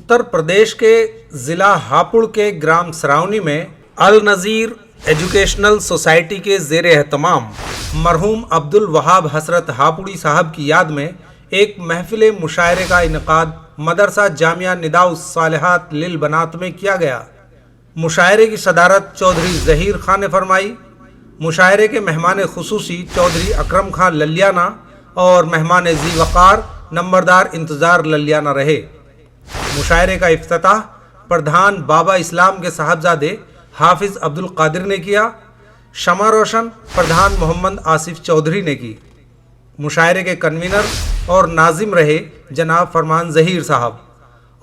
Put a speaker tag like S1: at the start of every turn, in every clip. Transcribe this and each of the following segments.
S1: उत्तर प्रदेश के ज़िला हापुड़ के ग्राम सरावनी में अल नज़ीर एजुकेशनल सोसाइटी के ज़ेर एहतमाम मरहूम अब्दुल वहाब हसरत हापुड़ी साहब की याद में एक महफिल मुशायरे का इनकाद मदरसा जामिया निदाउस सालिहात लिल बनात में किया गया। मुशायरे की सदारत चौधरी ज़हीर खान ने फरमाई। मुशायरे के मेहमान खुसूसी चौधरी अकरम खान ललियाना और मेहमान जी वक़ार नंबरदार इंतज़ार ललियाना रहे। मुशायरे का इफ्तिताह प्रधान बाबा इस्लाम के साहबजादे हाफिज़ अब्दुल कादिर ने किया। शमा रोशन प्रधान मोहम्मद आसिफ चौधरी ने की। मुशायरे के कन्वीनर और नाजिम रहे जनाब फरमान ज़हीर साहब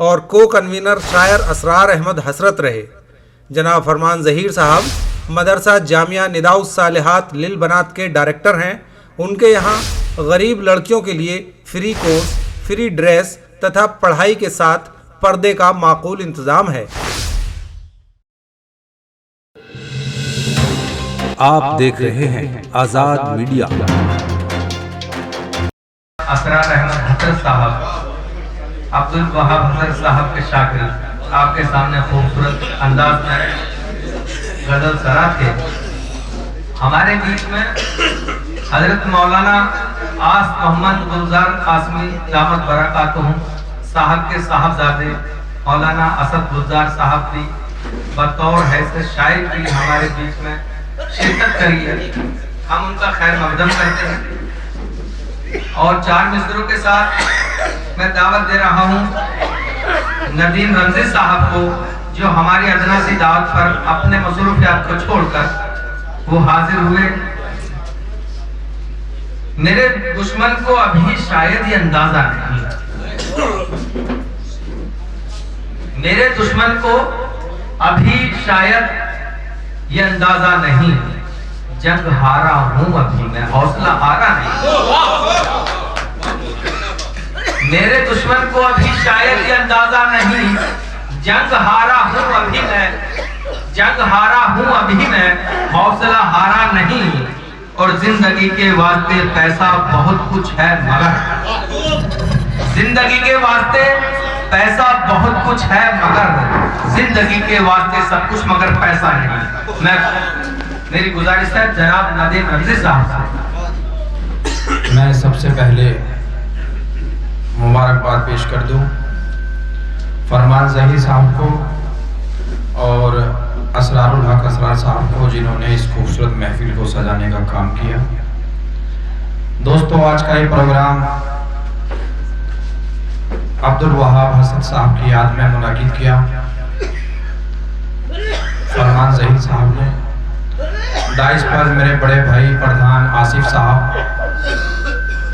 S1: और को कन्वीनर शायर असरार अहमद हसरत रहे। जनाब फरमान ज़हीर साहब मदरसा जामिया निदाउस सालिहात लिल बनात के डायरेक्टर हैं। उनके यहाँ गरीब लड़कियों के लिए फ्री कोर्स, फ्री ड्रेस तथा पढ़ाई के साथ पर्दे का माकूल इंतज़ाम है।
S2: आप देख रहे हैं आज़ाद मीडिया।
S3: असरार अहमद हसरत साहब, अब्दुल वहाब हसरत साहब के शागिर्द आपके सामने खूबसूरत अंदाज में गजल सरा थे। हमारे बीच में हजरत मौलाना आस मोहम्मद गुलजार कासमी दामत बरकातुहू साहब के साहबजादे मौलाना असद गुलजार साहब भी बतौर हैसियत शायर की हमारे बीच में शिरकत करी है। हम उनका खैर मकदम करते हैं और चार मिसरों के साथ मैं दावत दे रहा हूँ नदीम रमजी साहब को, जो हमारी अदना सी दावत पर अपने मसरूफियात को छोड़कर वो हाजिर हुए। मेरे दुश्मन को अभी शायद ये अंदाजा नहीं, मेरे दुश्मन को अभी शायद ये अंदाजा नहीं, जंग हारा हूं अभी मैं, हौसला हारा नहीं। मेरे दुश्मन को अभी शायद ये अंदाजा नहीं, जंग हारा हूं अभी मैं, जंग हारा हूं अभी मैं, हौसला हारा नहीं। और जिंदगी के वास्ते पैसा बहुत कुछ है मगर, जिंदगी के वास्ते पैसा बहुत कुछ है मगर, जिंदगी के वास्ते सब कुछ मगर पैसा नहीं। मैं मेरी गुजारिश है जनाब नदीम रमजी साहब से,
S4: मैं सबसे पहले मुबारकबाद पेश कर दूं फरमान ज़हीर साहब को और असरारुल हक असरार साहब को, जिन्होंने इस खूबसूरत महफिल को सजाने का काम किया। दोस्तों, आज का ये प्रोग्राम अब्दुल वहाब हसरत साहब की याद में मुनाकिद किया। फरमान ज़हीर साहब ने डाइस पर मेरे बड़े भाई प्रधान आसिफ साहब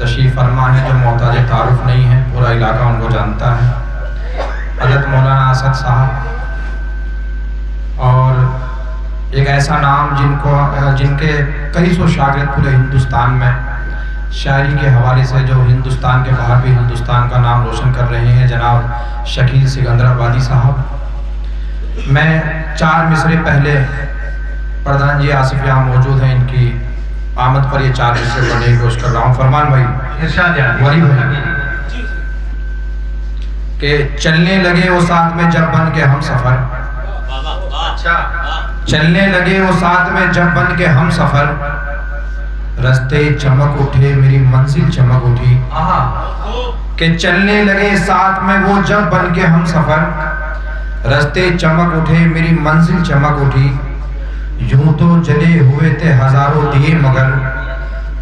S4: तशरीफ फरमा है, जो मोहताज तारुफ नहीं है, पूरा इलाका उनको जानता है। हज़रत मौलाना असद साहब और एक ऐसा नाम जिनके कई सौ शागिर्द पूरे हिंदुस्तान में शायरी के हवाले से, जो हिंदुस्तान के बाहर भी हिंदुस्तान का नाम रोशन कर रहे हैं, जनाब शकील सिकंदराबादी साहब। मैं चार मिसरे पहले प्रधान जी आसिफ यहाँ मौजूद हैं, इनकी आमद पर ये चार मिसरे पढ़ने की कोशिश कर रहा हूँ। फरमान भाई, इरशाद वली भाई के चलने लगे वो साथ में जब बन के हम सफर, चलने लगे वो साथ में जब बन के हम सफर, रास्ते चमक उठे मेरी मंजिल चमक उठी। के चलने लगे साथ में वो जब बन के हम सफर, रास्ते चमक उठे मेरी मंजिल चमक उठी। यूं तो जले हुए थे हजारों दिए मगर,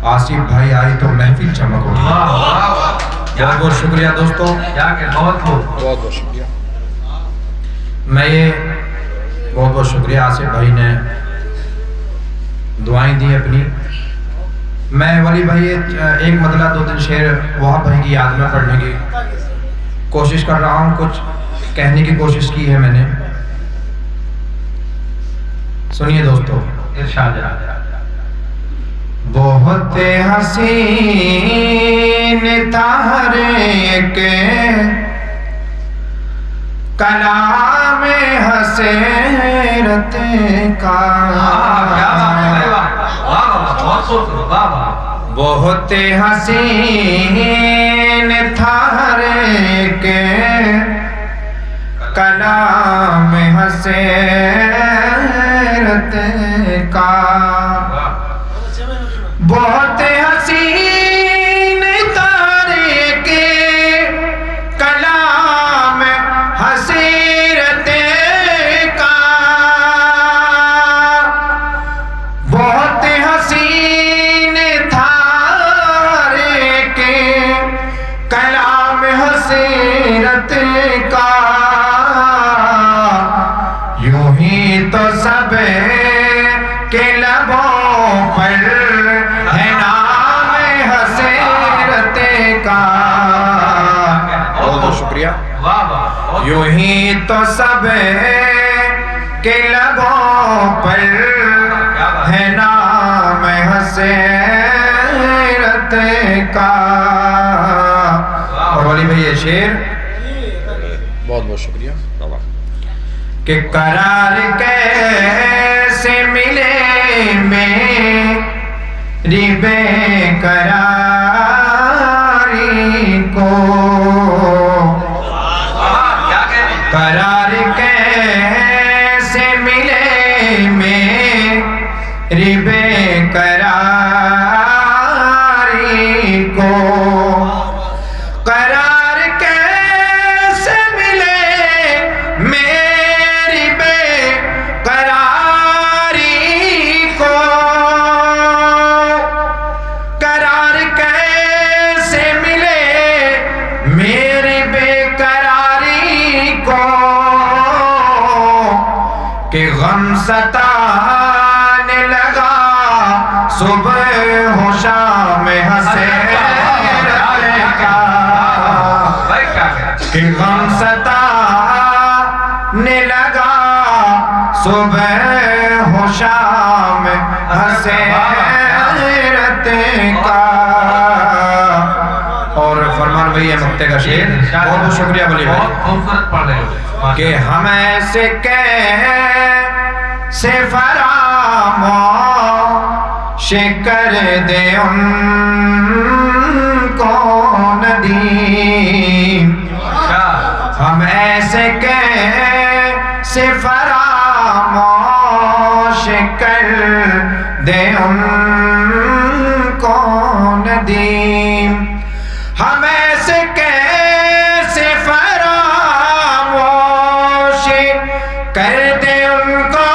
S4: आसिफ भाई आए तो महफिल चमक उठी। बहुत बहुत शुक्रिया दोस्तों, बहुत बहुत शुक्रिया। मैं ये बहुत बहुत शुक्रिया, आसिफ भाई ने दुआएं दी अपनी। मैं वली भाई एक मतलब दो तीन शेर वहाब भाई की याद में पढ़ने की कोशिश कर रहा हूँ, कुछ कहने की कोशिश की है मैंने। सुनिए दोस्तों, इरशाद है। बहुत हसीन तारे के कलाम हसरत का, बहुत हसीन थारे के कलाम हसरत का। बहुत हसीन तारे के कलाम हसरत का। बहुत हसीन तारे के कलाम हसरत का। यूं ही तो सब के लबों पर है नाम हसरत का। बहुत बहुत शुक्रिया।
S3: वाह वाह।
S4: यूं ही तो सब के लबों पर है नाम हसरत का। और वाली भाई ये शेर बहुत बहुत शुक्रिया कि करार कैसे मिले मेरी बेकरारी को। करार कैसे मिले मेरी बेकरारी को। करार कैसे मिले मेरी बेकरारी को। करार कैसे मिले मेरी बेकरारी को। कि गम सताने लगा सुबह हो शाम हसरत का। कि गम सताने लगा सुबह हो शाम हसरत का। और फरमान भाई मक्ते का शेर बहुत बहुत शुक्रिया बोली भाई।
S3: बहुत खूबसूरत पढ़ रहे हो
S4: कि हम ऐसे कैसे फरामोश कर दे उनको नदीम। हम ऐसे कैसे फरामोश कर दे उनको नदीम। हम ऐसे कैसे फरामोश कर दे उनको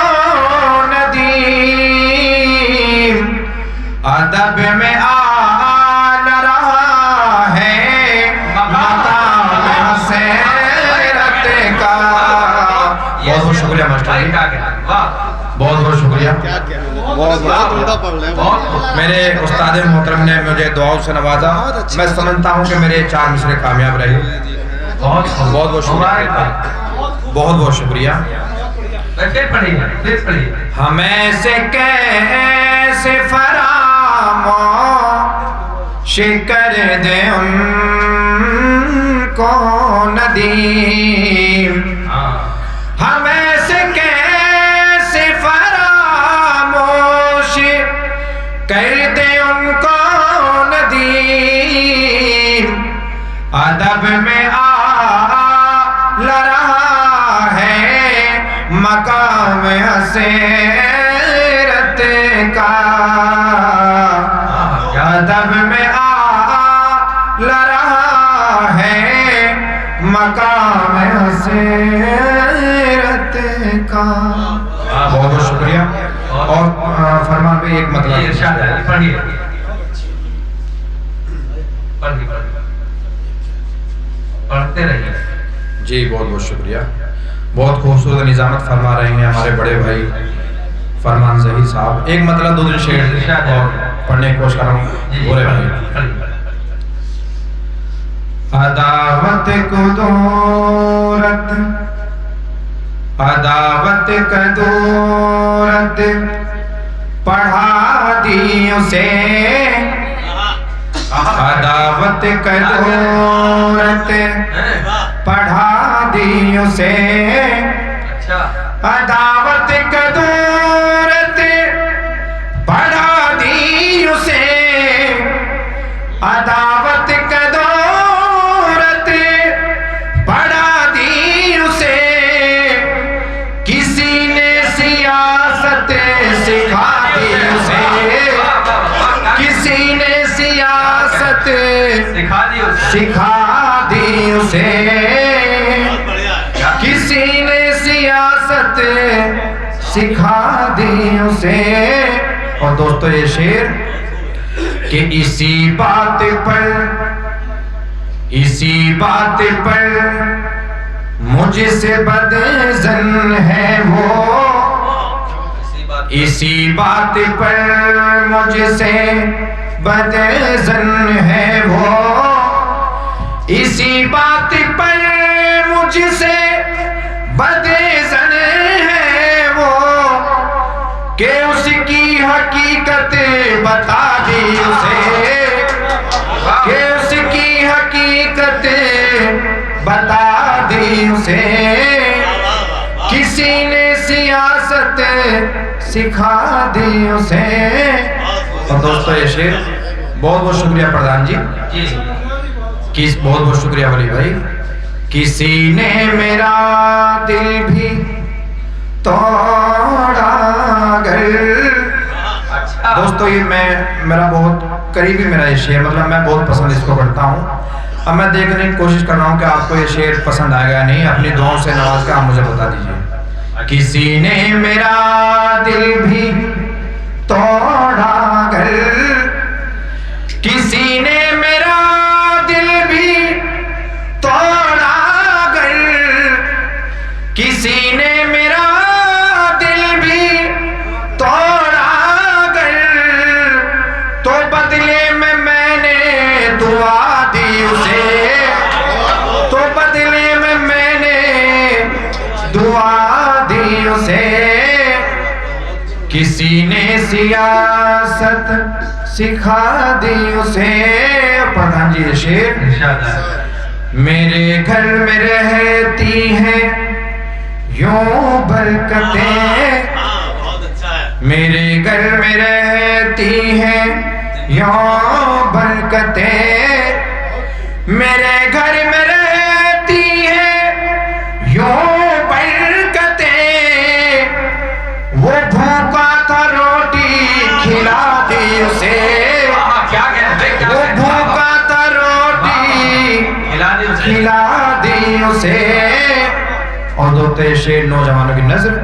S4: नदीम। अदब में आल रहा है मकाम हसरत का। बहुत बहुत शुक्रिया मास्टर जी। बहुत बहुत शुक्रिया। मेरे उस्ताद मोहतरम ने मुझे दुआओं से नवाजा। मैं समझता हूँ कि मेरे 4 मिसरे कामयाब रहे। बहुत बहुत बहुत शुक्रिया। बहुत बहुत शुक्रिया।
S3: फिर पढ़िए।
S4: हम ऐसे कैसे फरामोश कर दे उनको नदीम। हम ऐसे कैसे फरामोश कर दे उनको नदीम। अदब में आल रहा है मकाम हसरत का। अदब में आल रहा है मकाम हसरत का। बहुत बहुत शुक्रिया। और फरमान भाई एक मतलब
S3: इरशाद है, पढ़िए। पढ़ते रहिए
S4: जी। बहुत बहुत शुक्रिया। बहुत खूबसूरत निजामत फरमा रहे हैं हमारे बड़े भाई फरमान ज़हीर साहब। एक मतलब 2 शेर और पढ़ने की कोशिश कर रहा हूँ। बोले भाई। अदावत कदूरत पढ़ा दी उसे। अदावत कदूरत पढ़ा दी उसे। अदावत कदूरत पढ़ा दी उसे। अदावत कदूरत पढ़ा दी उसे। सिखा दी उसे। और दोस्तों ये शेर कि इसी बात पर मुझसे बदज़न है वो, इसी बात पर मुझसे बदज़न है वो, इसी बात पर मुझसे बदज़न है वो, कि उसकी हकीकत बता दी उसे, कि उसकी हकीकत बता दी उसे। किसी ने सियासत सिखा दी उसे। और दोस्तों ये शेर बहुत बहुत शुक्रिया प्रधान जी, बहुत बहुत शुक्रिया वली भाई। किसी ने मेरा दिल भी तोड़ा गर। दोस्तों ये मेरा बहुत करीबी मेरा ये शेर, मतलब मैं बहुत पसंद इसको करता हूँ। अब मैं देखने की कोशिश कर रहा हूँ कि आपको ये शेर पसंद आएगा या नहीं। अपनी दुआओं से नवाज कर आप मुझे बता दीजिए। किसी ने मेरा दिल भी तोड़ा गर, किसी ने मेरा दिल भी तोड़ा गर, किसी ने मेरा दिल भी तोड़ा गर, तो बदले में मैंने दुआ दी उसे, तो बदले में मैंने दुआ दी उसे। किसी ने सियासत सिखा दी उसे। प्रधान जी ये शेर मेरे घर में रहती हैं यूं बरकतें, मेरे घर में रहती हैं यूं बरकतें, मेरे घर में रहती हैं यूं बरकतें। वो भूखा था रोटी खिला दी उसे, वो भूखा था रोटी खिला दी उसे। और दोते शेर नौजवानों की नजर।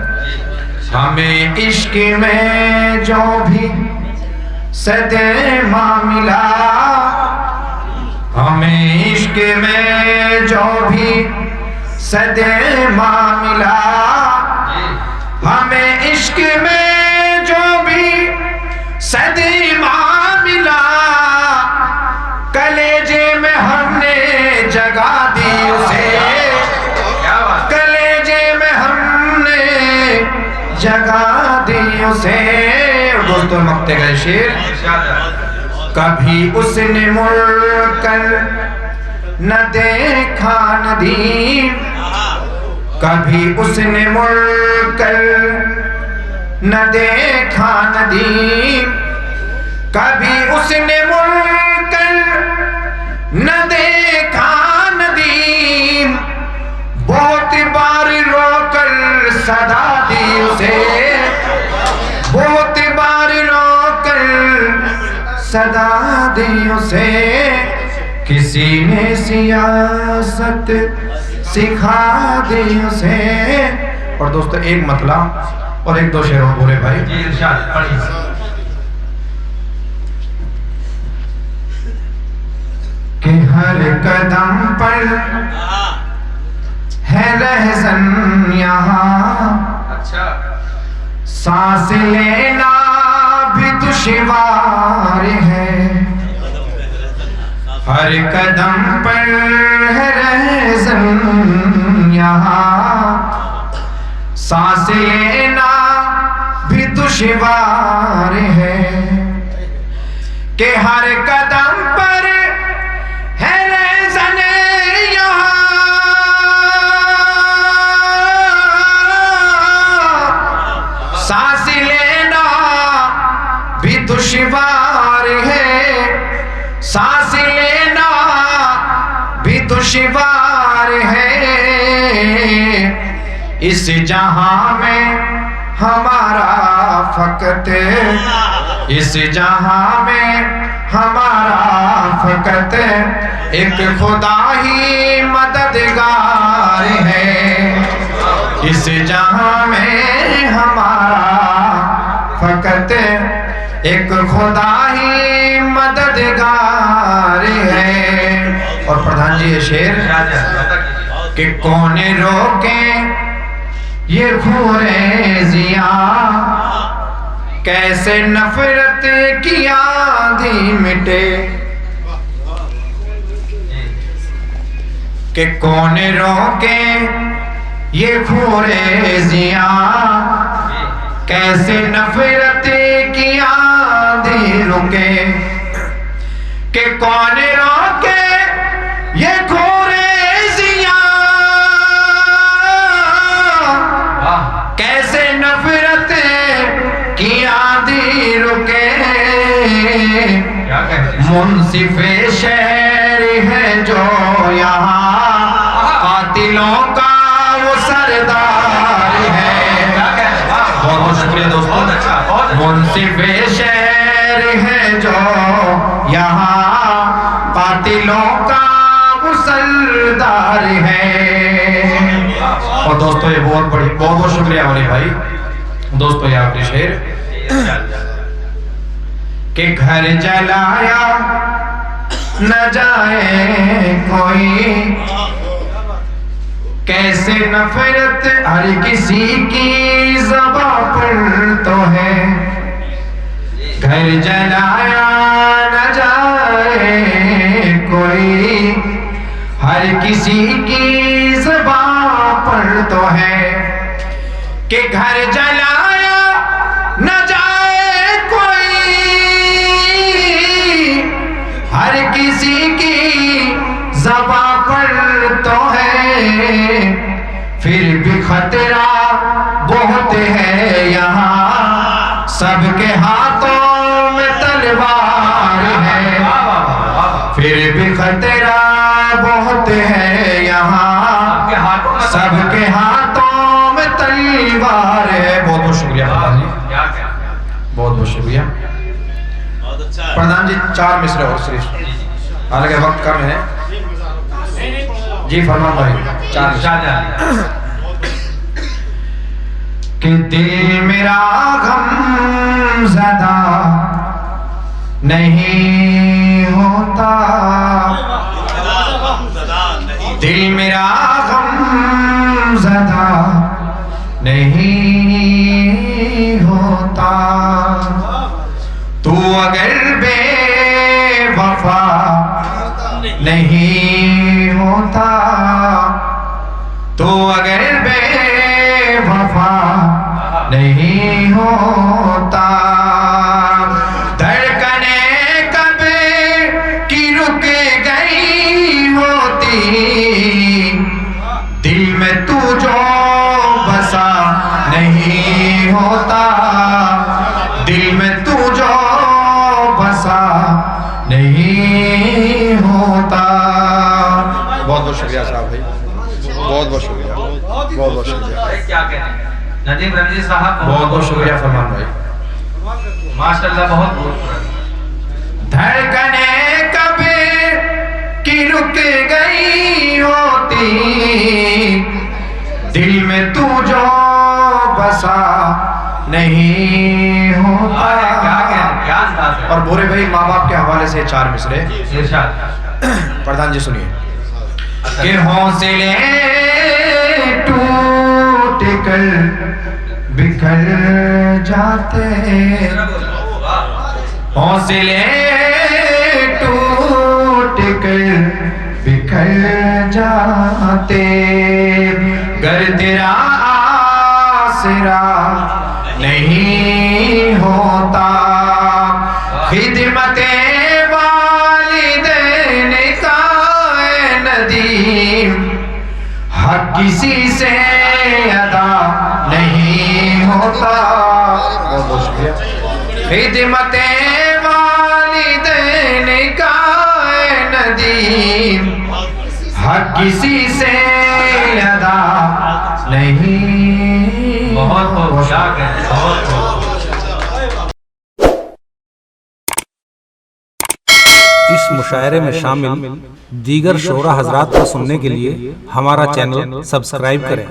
S4: हमें इश्क में जो भी सदमा मिला, हमें इश्क में जो भी सदमा मिला, हमें इश्क में जो भी सदमा मिला, कलेजे में हमने जगा दी उसे, कलेजे में हमने जगा दी उसे। दोस्तों मक्ते का शेर कभी उसने मुड़कर न देखा नदीम, कभी उसने मुड़कर न देखा नदीम, कभी उसने मुड़कर न देखा नदीम। बहुत बार रोकर सदा दी उसे, बहुत बार रोकर सदा दी उसे। किसी ने सियासत सिखा दी उसे। और दोस्तों एक मतला और एक दो शेर बोले भाई। कि हर कदम पर है रहज़न यहाँ, सांस लेना भी दुश्वार है, हर कदम पर है रहज़न यहाँ, सांस लेना भी दुश्वार है। कि हर कदम पर है रहज़न यहाँ, सांस लेना भी दुश्वार है, सांस लेना भी दुश्वार है। इस जहां में हमारा फकत, इस जहां में हमारा फकत एक खुदा ही मददगार है। इस जहां में फकत एक खुदा ही मददगार है। और प्रधान जी ये शेर कि कौन रोके ये खूरे जिया, कैसे नफरत की आंधी मिटे, कि कौन रोके ये खूरे जिया, कैसे नफरत की आंधी रुके, कि कौन रोके ये खूरे जिया, कैसे नफरत की आंधी रुके। मुंसिफे शहर है जो यहाँ, कातिलों का वो सरदार है। बहुत बहुत शुक्रिया दोस्तों। मुंसिफे शहर है जो यहाँ, कातिलों का वो सरदार है। और दोस्तों ये बहुत बहुत शुक्रिया वाली भाई। दोस्तों ये आखिरी शेर कि घर जलाया न जाए कोई, कैसे नफरत हर किसी की ज़बां पर तो है। घर जलाया न जाए कोई, हर किसी की ज़बां पर तो है, कि घर जलाया न जाए कोई, हर किसी की ज़बां पर तो है। फिर भी खतरा बहुत है यहाँ, सबके हाथों में तलवार है। फिर भी खतरा बहुत है यहाँ, सबके हाथों में तलवार है। बहुत बहुत शुक्रिया प्रधान जी, बहुत बहुत शुक्रिया प्रधान जी। 4 मिसरे और सिर्फ, हालांकि वक्त कम है जी। फरमान भाई 4 मिसरे। कि दिल मेरा गम ज़दा नहीं होता, दिल मेरा गम ज़दा नहीं होता। तू अगर बेवफा नहीं होता, तो अगर बेवफा नहीं होता, धड़कने कब की रुक गई होती, दिल में तू जो बसा नहीं होता, दिल में तू जो बसा नहीं होता। बहुत बहुत शुक्रिया साहब भाई, बहुत बहुत शुक्रिया, बहुत बहुत शुक्रिया।
S3: क्या कहते हैं नदीम रमजी साहब,
S4: बहुत बहुत शुक्रिया फरमान भाई,
S3: माशाल्लाह बहुत बहुत।
S4: धड़कने कभी की रुक गई होती, दिल में तू जो बसा नहीं होता। और बोरे भाई माँ बाप के हवाले से 4 मिसरे प्रधान जी सुनिए। कि हौसले टूट कर बिखर जाते, हौसले टूट कर बिखर जाते, गर तेरा आसरा नहीं होता, खिदमते वालिदैन का नदीम हक किसी से अदा नहीं होता। बहुत बहुत शुक्रिया। खिदमते वालिदैन का नदीम हक किसी से अदा नहीं।
S3: बहुत बहुत
S2: इस मुशायरे में शामिल दीगर शोरा हजरात को सुनने के लिए हमारा चैनल सब्सक्राइब करें।